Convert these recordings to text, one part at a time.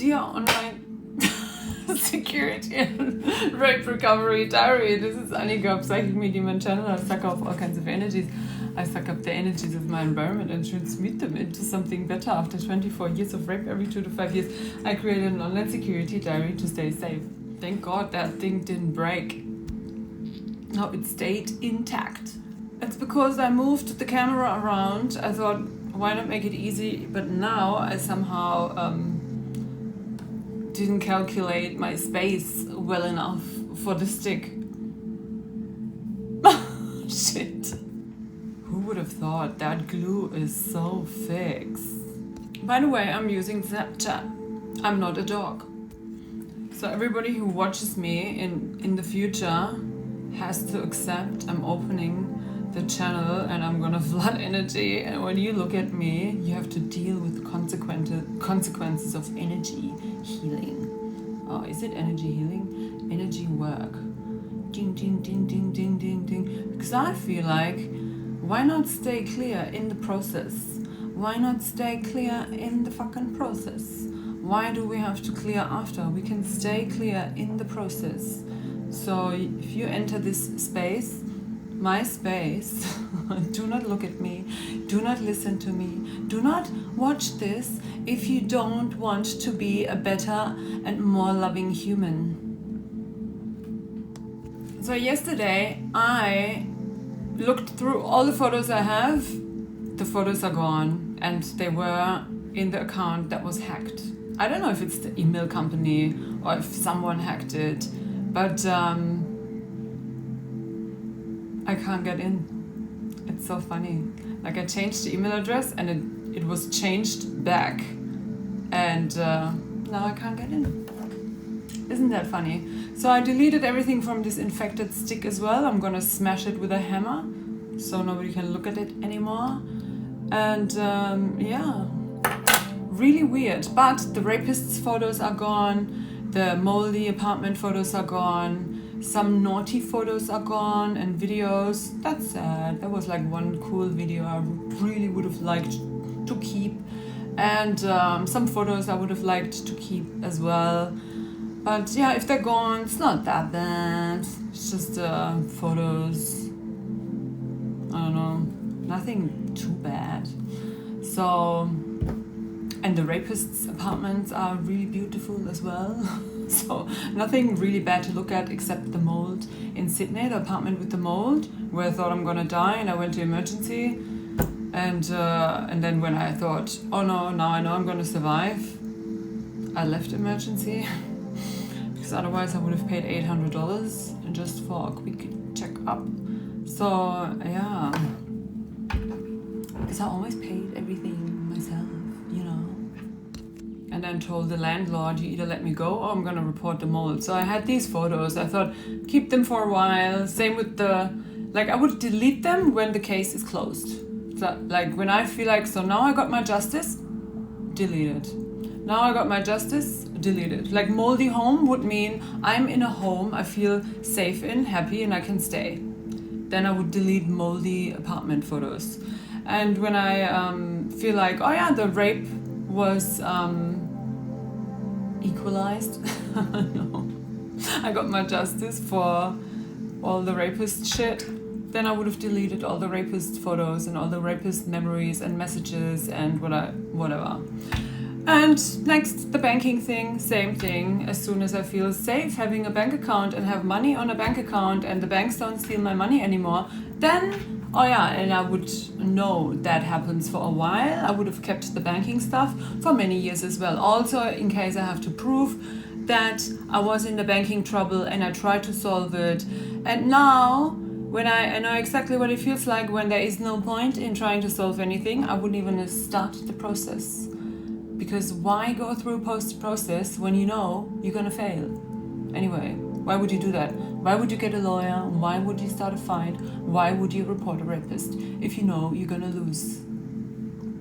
here on my security and rape recovery diary. This is Annika, psychic medium and channel. I suck up all kinds of energies. I suck up the energies of my environment and transmute them into something better. After 24 years of rape, every 2 to 5 years, I created an online security diary to stay safe. Thank God that thing didn't break. No, it stayed intact. It's because I moved the camera around. I thought, why not make it easy? But now I somehow didn't calculate my space well enough for the stick. Shit. Who would have thought that glue is so fixed? By the way, I'm using Snapchat. I'm not a dog. So everybody who watches me in the future has to accept I'm opening the channel and I'm gonna flood energy, and when you look at me you have to deal with the consequences of energy healing. Oh, is it energy healing? Energy work. Ding ding ding ding ding ding ding. Because I feel like, why not stay clear in the process? Why not stay clear in the fucking process? Why do we have to clear after? We can stay clear in the process. So if you enter this space, my space, do not look at me, do not listen to me, do not watch this if you don't want to be a better and more loving human. So yesterday I looked through all the photos I have. The photos are gone and they were in the account that was hacked. I don't know if it's the email company or if someone hacked it, but I can't get in. It's so funny. Like, I changed the email address and it was changed back, and now I can't get in. Isn't that funny? So I deleted everything from this infected stick as well. I'm gonna smash it with a hammer so nobody can look at it anymore. And yeah, really weird. But the rapist's photos are gone, the moldy apartment photos are gone, some naughty photos are gone, and videos. That's sad. That was like one cool video I really would have liked to keep, and some photos I would have liked to keep as well. But yeah, if they're gone, it's not that bad. It's just photos. I don't know, nothing too bad. So, and the rapist's apartments are really beautiful as well. So nothing really bad to look at except the mold in Sydney, the apartment with the mold, where I thought I'm gonna die, and I went to emergency, and then when I thought, oh no, now I know I'm gonna survive, I left emergency because otherwise I would have paid $800 just for a quick check-up. So yeah, because I always paid everything myself, you know. And then told the landlord, you either let me go or I'm gonna report the mold. So I had these photos. I thought, keep them for a while. Same with I would delete them when the case is closed. So, like, when I feel like, so now I got my justice, delete it. Now I got my justice, delete it. Like, moldy home would mean I'm in a home I feel safe in, happy, and I can stay. Then I would delete moldy apartment photos. And when I feel like, oh yeah, the rape was equalized. No, I got my justice for all the rapist shit, then I would have deleted all the rapist photos and all the rapist memories and messages and whatever. And next, the banking thing, same thing. As soon as I feel safe having a bank account and have money on a bank account and the banks don't steal my money anymore, then, oh yeah, and I would know that happens for a while. I would have kept the banking stuff for many years as well. Also, in case I have to prove that I was in the banking trouble and I tried to solve it. And now, when I know exactly what it feels like when there is no point in trying to solve anything, I wouldn't even start the process. Because why go through post-process when you know you're gonna fail? Anyway, why would you do that? Why would you get a lawyer? Why would you start a fight? Why would you report a rapist if you know you're gonna lose?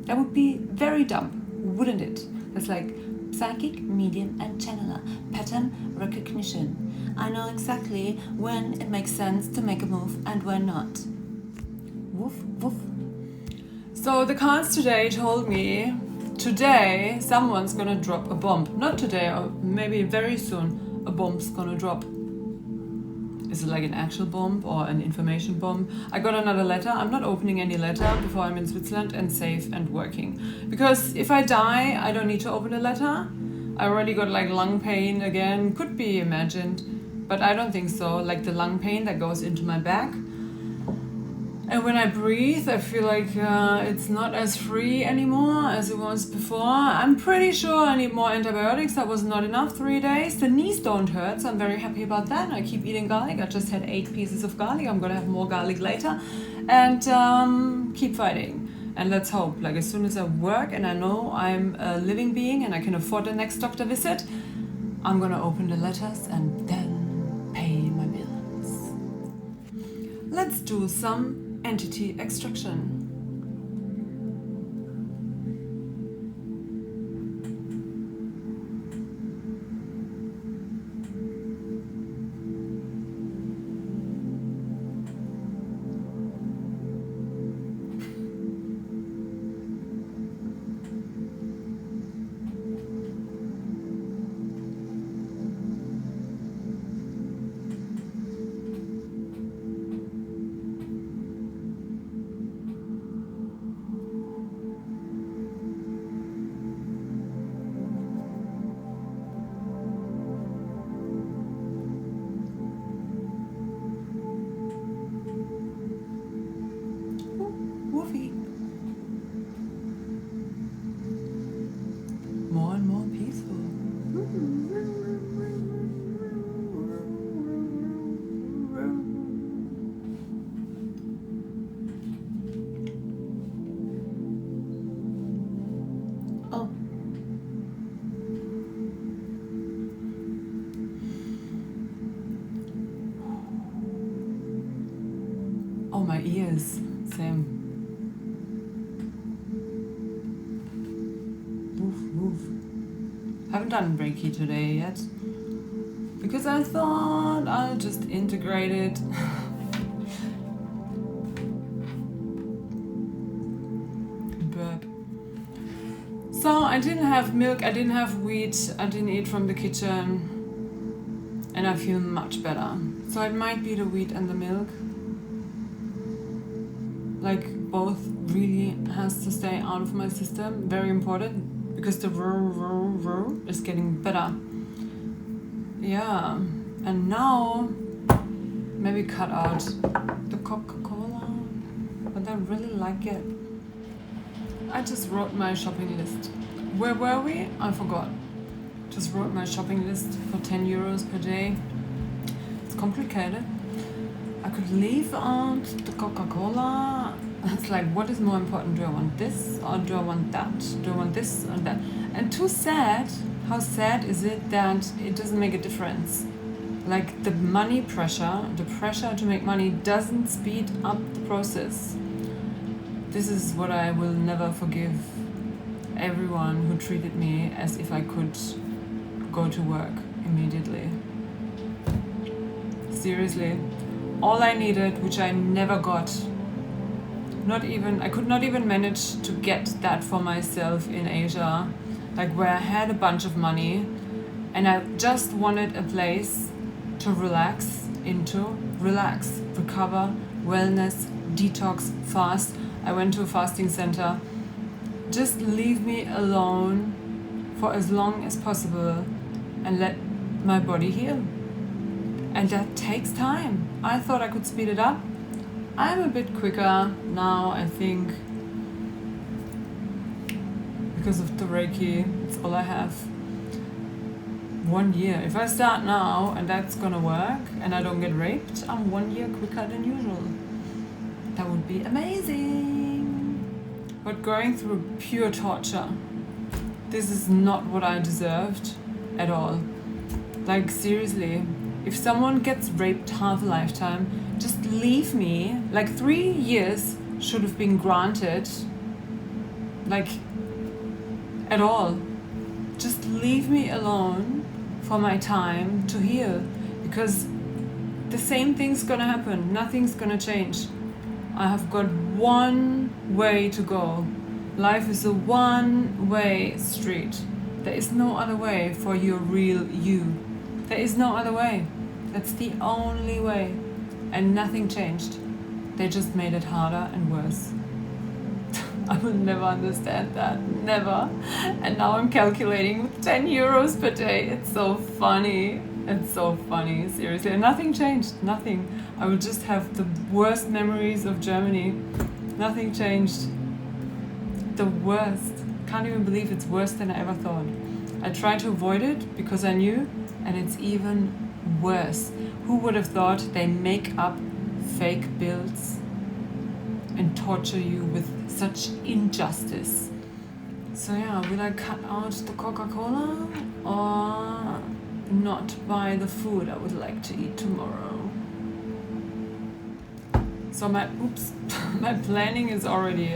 That would be very dumb, wouldn't it? That's like psychic, medium, and channeler. Pattern recognition. I know exactly when it makes sense to make a move and when not. Woof, woof. So the cards today told me today someone's gonna drop a bomb. Not today, or maybe very soon, a bomb's gonna drop. Is it like an actual bomb or an information bomb? I got another letter. I'm not opening any letter before I'm in Switzerland and safe and working. Because if I die, I don't need to open a letter. I already got like lung pain again, could be imagined, but I don't think so. Like the lung pain that goes into my back. And when I breathe, I feel like it's not as free anymore as it was before. I'm pretty sure I need more antibiotics. That was not enough, 3 days. The knees don't hurt, so I'm very happy about that. I keep eating garlic. I just had 8 pieces of garlic. I'm gonna have more garlic later. And keep fighting. And let's hope, like as soon as I work and I know I'm a living being and I can afford the next doctor visit, I'm gonna open the letters and then pay my bills. Let's do some entity extraction. Woofy. More and more peaceful. Oh. Oh, my ears. Same. Haven't done Reiki today yet because I thought I'll just integrate it. Burp. So I didn't have milk, I didn't have wheat, I didn't eat from the kitchen, and I feel much better. So it might be the wheat and the milk. Like both really has to stay out of my system. Very important. Because the is getting better. Yeah, and now maybe cut out the Coca-Cola, but I really like it. I just wrote my shopping list. Where were we? I forgot. Just wrote my shopping list for 10 euros per day. It's complicated. I could leave out the Coca-Cola. It's like, what is more important? Do I want this or do I want that? Do I want this or that? And too sad, how sad is it that it doesn't make a difference? Like the money pressure, the pressure to make money doesn't speed up the process. This is what I will never forgive everyone who treated me as if I could go to work immediately. Seriously, all I needed, which I never got, I could not even manage to get that for myself in Asia, like where I had a bunch of money and I just wanted a place to relax, recover, wellness, detox, fast. I went to a fasting center. Just leave me alone for as long as possible and let my body heal. And that takes time. I thought I could speed it up. I'm a bit quicker now, I think, because of the Reiki. It's all I have. 1 year. If I start now and that's gonna work and I don't get raped, I'm 1 year quicker than usual. That would be amazing. But going through pure torture, this is not what I deserved at all. Like seriously, if someone gets raped half a lifetime, just leave me. Like 3 years should have been granted. Like, at all. Just leave me alone for my time to heal. Because the same thing's gonna happen. Nothing's gonna change. I have got one way to go. Life is a one-way street. There is no other way for your real you. There is no other way. That's the only way. And nothing changed. They just made it harder and worse. I will never understand that. Never. And now I'm calculating with 10 euros per day. It's so funny. It's so funny. Seriously. And nothing changed. Nothing. I will just have the worst memories of Germany. Nothing changed. The worst. Can't even believe it's worse than I ever thought. I tried to avoid it because I knew, and it's even worse. Who would have thought they make up fake bills and torture you with such injustice? So yeah, will I cut out the Coca-Cola or not buy the food I would like to eat tomorrow? So my planning is already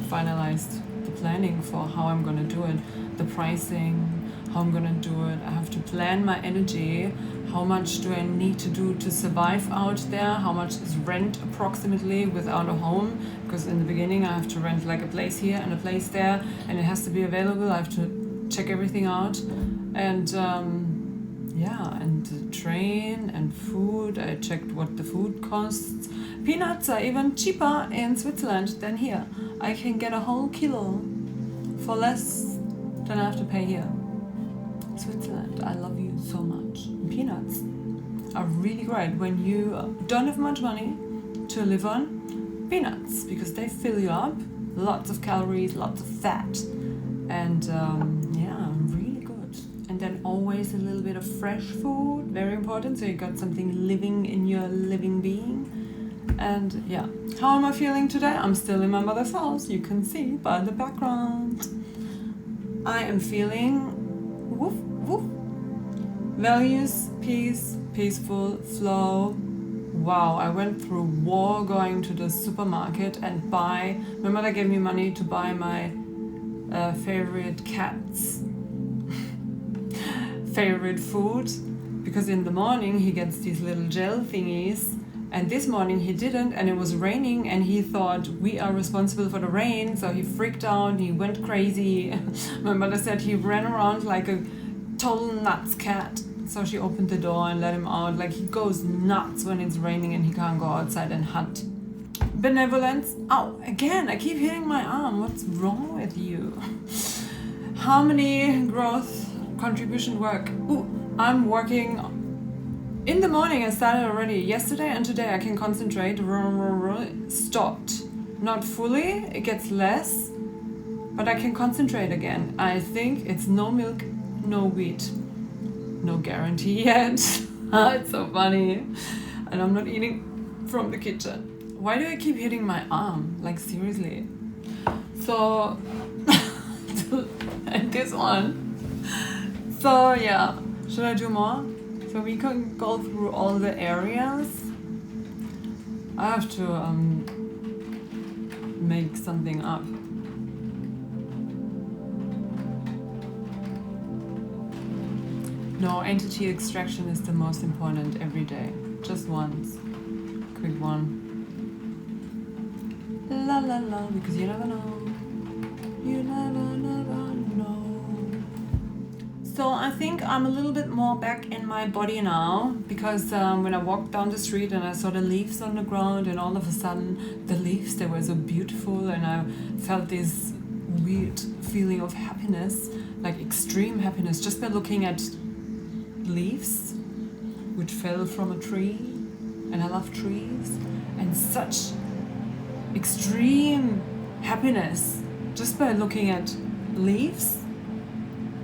finalized. The planning for how I'm gonna do it, the pricing, how I'm gonna do it. I have to plan my energy. How much do I need to do to survive out there? How much is rent approximately without a home? Because in the beginning I have to rent like a place here and a place there, and it has to be available. I have to check everything out, and and the train and food. I checked what the food costs. Peanuts are even cheaper in Switzerland than here. I can get a whole kilo for less than I have to pay here. Switzerland, I love you so much. Peanuts are really great when you don't have much money to live on. Peanuts, because they fill you up, lots of calories, lots of fat, and really good. And then always a little bit of fresh food, very important, so you got something living in your living being. And yeah, how am I feeling today? I'm still in my mother's house, you can see by the background. I am feeling woof, woof. Values, peace, peaceful, flow. Wow, I went through war going to the supermarket and buy. My mother gave me money to buy my favorite cat's favorite food, because in the morning he gets these little gel thingies, and this morning he didn't, and it was raining, and he thought we are responsible for the rain, so he freaked out, he went crazy. My mother said he ran around like a total nuts cat. So she opened the door and let him out. Like, he goes nuts when it's raining and he can't go outside and hunt. Benevolence. Ow, again, I keep hitting my arm. What's wrong with you? Harmony, growth, contribution, work. Ooh, I'm working. In the morning I started already. Yesterday and today I can concentrate. Stopped. Not fully, it gets less. But I can concentrate again. I think it's no milk, no wheat. No guarantee yet. It's so funny. And I'm not eating from the kitchen. Why do I keep hitting my arm? Like, seriously. So, and this one. So yeah, should I do more? So we can go through all the areas. I have to make something up. No, entity extraction is the most important every day. Just once. Quick one. La la la, because you never know. You never know. So I think I'm a little bit more back in my body now, because when I walked down the street and I saw the leaves on the ground, and all of a sudden the leaves, they were so beautiful, and I felt this weird feeling of happiness, like extreme happiness, just by looking at leaves which fell from a tree. And I love trees, and such extreme happiness just by looking at leaves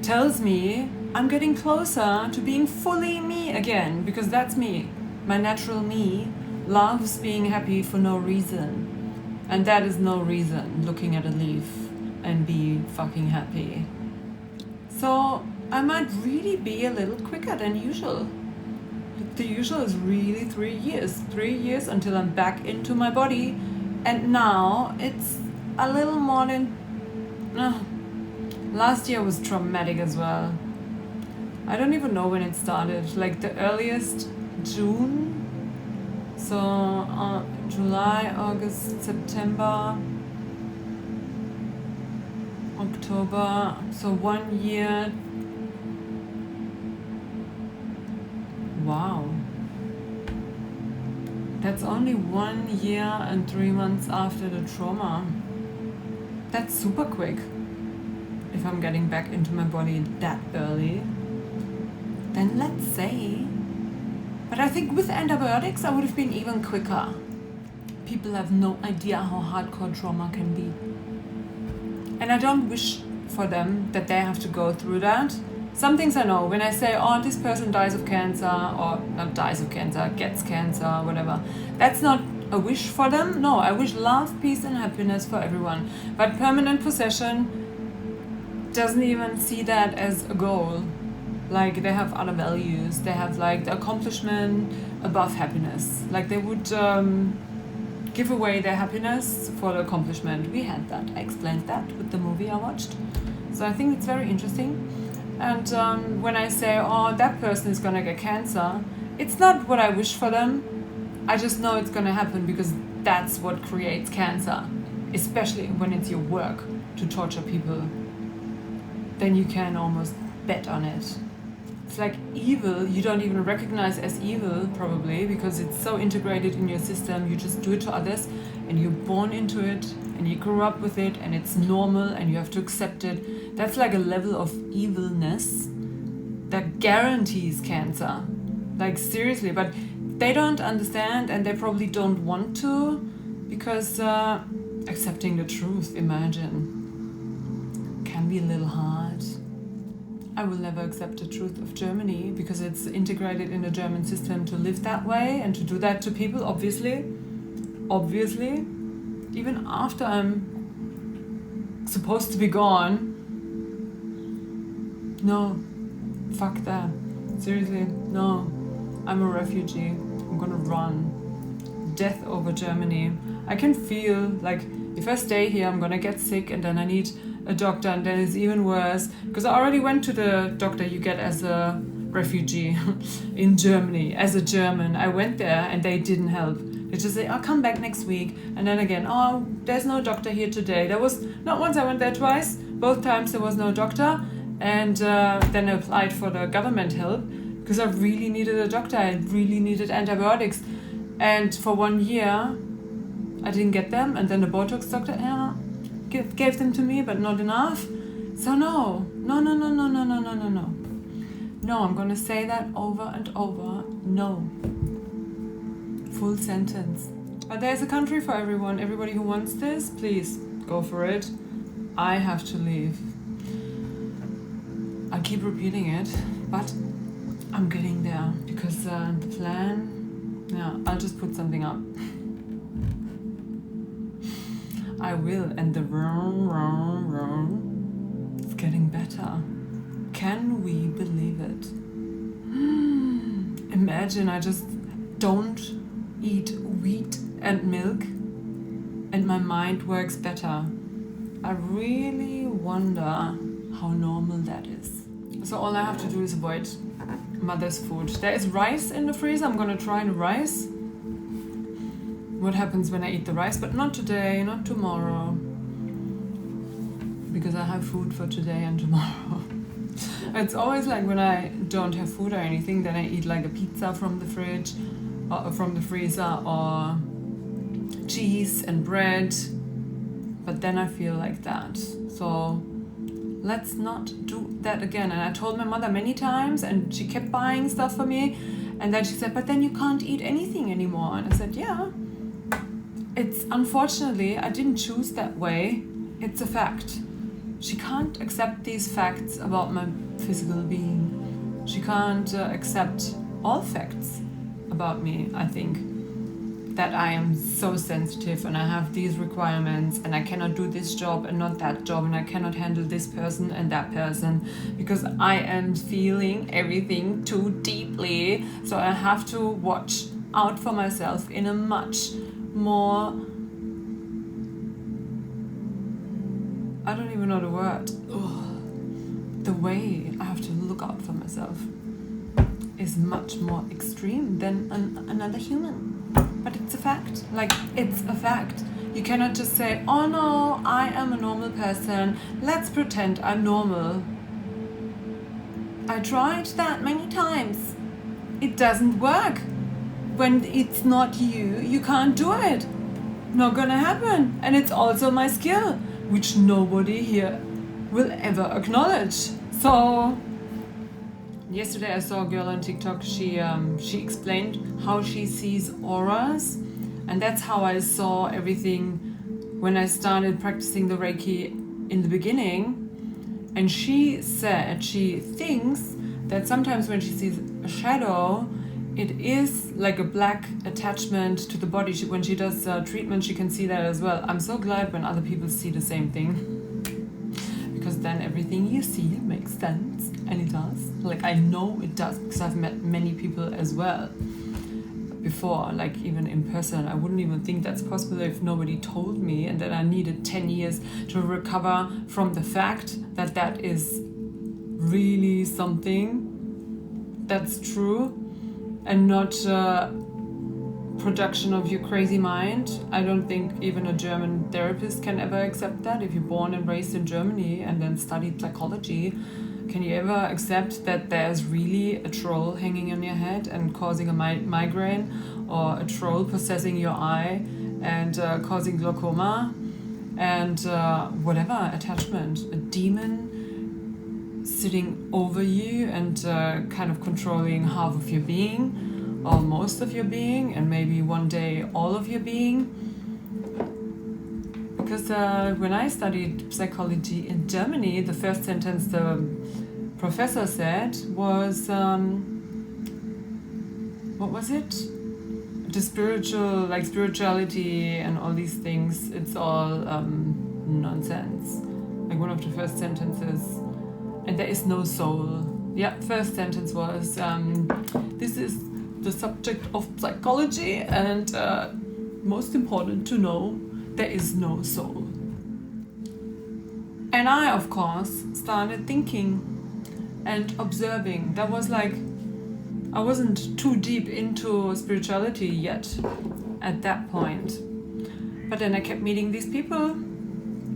tells me I'm getting closer to being fully me again, because that's me. My natural me loves being happy for no reason, and that is no reason, looking at a leaf and be fucking happy. So I might really be a little quicker than usual. The usual is really 3 years. 3 years until I'm back into my body. And now it's a little more than... last year was traumatic as well. I don't even know when it started. Like the earliest, June. So July, August, September. October, so 1 year. Wow. That's only 1 year and 3 months after the trauma. That's super quick. If I'm getting back into my body that early, then let's say. But I think with antibiotics, I would have been even quicker. People have no idea how hardcore trauma can be. And I don't wish for them that they have to go through that. Some things I know. When I say, oh, this person dies of cancer, or not dies of cancer, gets cancer, whatever, that's not a wish for them. No, I wish love, peace and happiness for everyone. But permanent possession doesn't even see that as a goal. Like, they have other values. They have like the accomplishment above happiness. Like, they would give away their happiness for the accomplishment. We had that. I explained that with the movie I watched. So I think it's very interesting. And when I say, oh, that person is gonna get cancer, it's not what I wish for them. I just know it's gonna happen because that's what creates cancer. Especially when it's your work to torture people. Then you can almost bet on it. It's like evil, you don't even recognize as evil probably because it's so integrated in your system. You just do it to others and you're born into it and you grew up with it and it's normal and you have to accept it. That's like a level of evilness that guarantees cancer. Like, seriously, but they don't understand and they probably don't want to because accepting the truth, imagine, can be a little hard. I will never accept the truth of Germany because it's integrated in the German system to live that way and to do that to people, obviously. Obviously. Even after I'm supposed to be gone. No. Fuck that. Seriously, no. I'm a refugee. I'm gonna run. Death over Germany. I can feel like if I stay here, I'm gonna get sick and then I need a doctor and then it's even worse because I already went to the doctor you get as a refugee in Germany. As a German, I went there and they didn't help. They just say, I'll come back next week, and then again, oh, there's no doctor here today. There was not once, I went there twice. Both times there was no doctor, and then I applied for the government help because I really needed a doctor. I really needed antibiotics, and for 1 year I didn't get them, and then the Botox doctor gave them to me, but not enough. So no, I'm gonna say that over and over. No. Full sentence. But there's a country for everyone. Everybody who wants this, please go for it. I have to leave. I keep repeating it, but I'm getting there because the plan, I'll just put something up. I will, and the it's getting better. Can we believe it? Imagine I just don't eat wheat and milk and my mind works better. I really wonder how normal that is. So all I have to do is avoid mother's food. There is rice in the freezer. I'm gonna try the rice. What happens when I eat the rice? But not today, not tomorrow. Because I have food for today and tomorrow. It's always like when I don't have food or anything, then I eat like a pizza from the fridge, or from the freezer, or cheese and bread. But then I feel like that. So let's not do that again. And I told my mother many times and she kept buying stuff for me. And then she said, but then you can't eat anything anymore. And I said, yeah, it's unfortunately, I didn't choose that way. It's a fact. She can't accept these facts about my physical being. She can't accept all facts about me, I think. That I am so sensitive and I have these requirements and I cannot do this job and not that job and I cannot handle this person and that person because I am feeling everything too deeply. So I have to watch out for myself in a much more, I don't even know the word. The way I have to look out for myself is much more extreme than another human. But it's a fact. Like, it's a fact. You cannot just say, oh no, I am a normal person, let's pretend I'm normal. I tried that many times. It doesn't work. When it's not you, you can't do it. Not gonna happen. And it's also my skill, which nobody here will ever acknowledge. So yesterday I saw a girl on TikTok, she explained how she sees auras, and that's how I saw everything when I started practicing the Reiki in the beginning. And she said she thinks that sometimes when she sees a shadow, it is like a black attachment to the body. When she does treatment, she can see that as well. I'm so glad when other people see the same thing, because then everything you see makes sense, and it does. Like, I know it does, because I've met many people as well before, like even in person. I wouldn't even think that's possible if nobody told me, and that I needed 10 years to recover from the fact that that is really something that's true and not production of your crazy mind. I don't think even a German therapist can ever accept that. If you're born and raised in Germany and then studied psychology, can you ever accept that there's really a troll hanging on your head and causing a migraine, or a troll possessing your eye and causing glaucoma, and whatever attachment, a demon sitting over you and kind of controlling half of your being, or most of your being, and maybe one day all of your being? Because when I studied psychology in Germany, the first sentence the professor said was, what was it? The spirituality and all these things, it's all nonsense. Like one of the first sentences, and there is no soul. Yeah, first sentence was, this is the subject of psychology, and most important to know, there is no soul. And I, of course, started thinking and observing. That was like, I wasn't too deep into spirituality yet at that point. But then I kept meeting these people,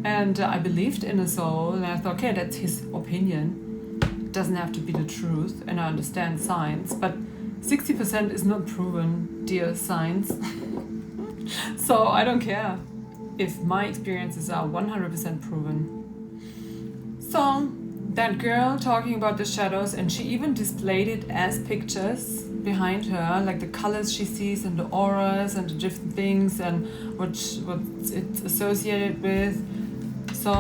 and I believed in a soul, and I thought, okay, that's his opinion. It doesn't have to be the truth, and I understand science, but 60% is not proven, dear science. So I don't care if my experiences are 100% proven. So that girl talking about the shadows, and she even displayed it as pictures behind her, like the colors she sees and the auras and the different things and what it's associated with. So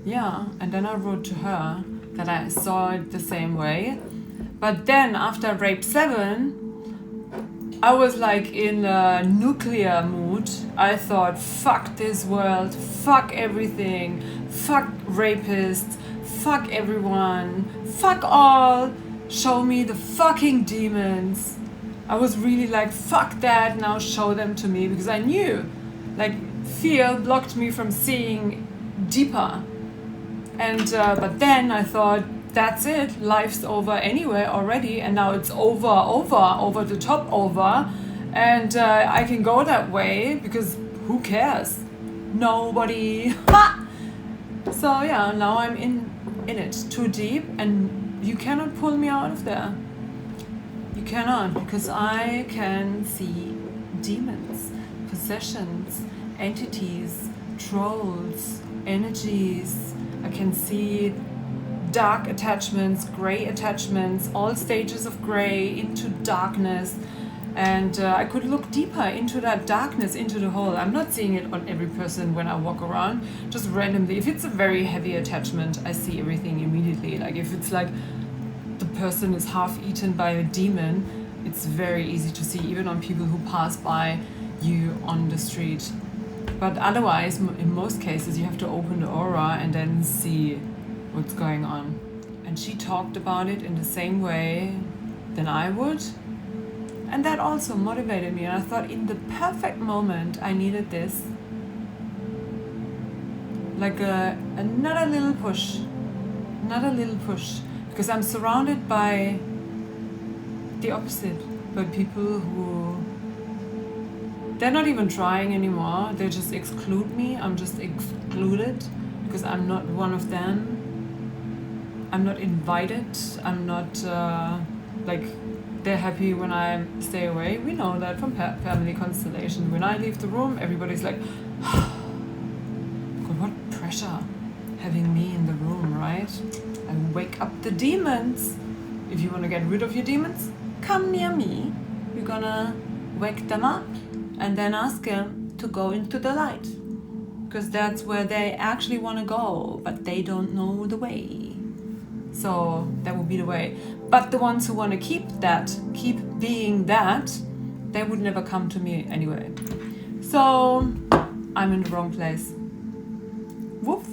yeah, and then I wrote to her that I saw it the same way. But then after rape 7, I was like in a nuclear mood. I thought, fuck this world, fuck everything, fuck rapists, fuck everyone, fuck all, show me the fucking demons. I was really like, fuck that, now show them to me, because I knew, like, fear blocked me from seeing deeper. And but then I thought, that's it, life's over anyway already, and now it's over the top over, and I can go that way, because who cares? Nobody. Ha! So yeah, now I'm in it too deep, and you cannot pull me out of there. You cannot, because I can see demons, possessions, entities, trolls, energies. I can see dark attachments, gray attachments, all stages of gray into darkness. And I could look deeper into that darkness, into the hole. I'm not seeing it on every person when I walk around, just randomly. If it's a very heavy attachment, I see everything immediately. Like if it's like the person is half eaten by a demon, it's very easy to see, even on people who pass by you on the street. But otherwise, in most cases, you have to open the aura and then see what's going on. And she talked about it in the same way than I would. And that also motivated me. And I thought, in the perfect moment, I needed this. Like another little push. Because I'm surrounded by the opposite. By people who they're not even trying anymore. They just exclude me. I'm just excluded because I'm not one of them. I'm not invited. I'm not like, they're happy when I stay away. We know that from family constellation. When I leave the room, everybody's like, God, what pressure having me in the room, right? I wake up the demons. If you want to get rid of your demons, come near me. We're gonna wake them up and then ask them to go into the light. Because that's where they actually want to go, but they don't know the way. So that would be the way. But the ones who want to keep being that, they would never come to me anyway. So I'm in the wrong place. Woof.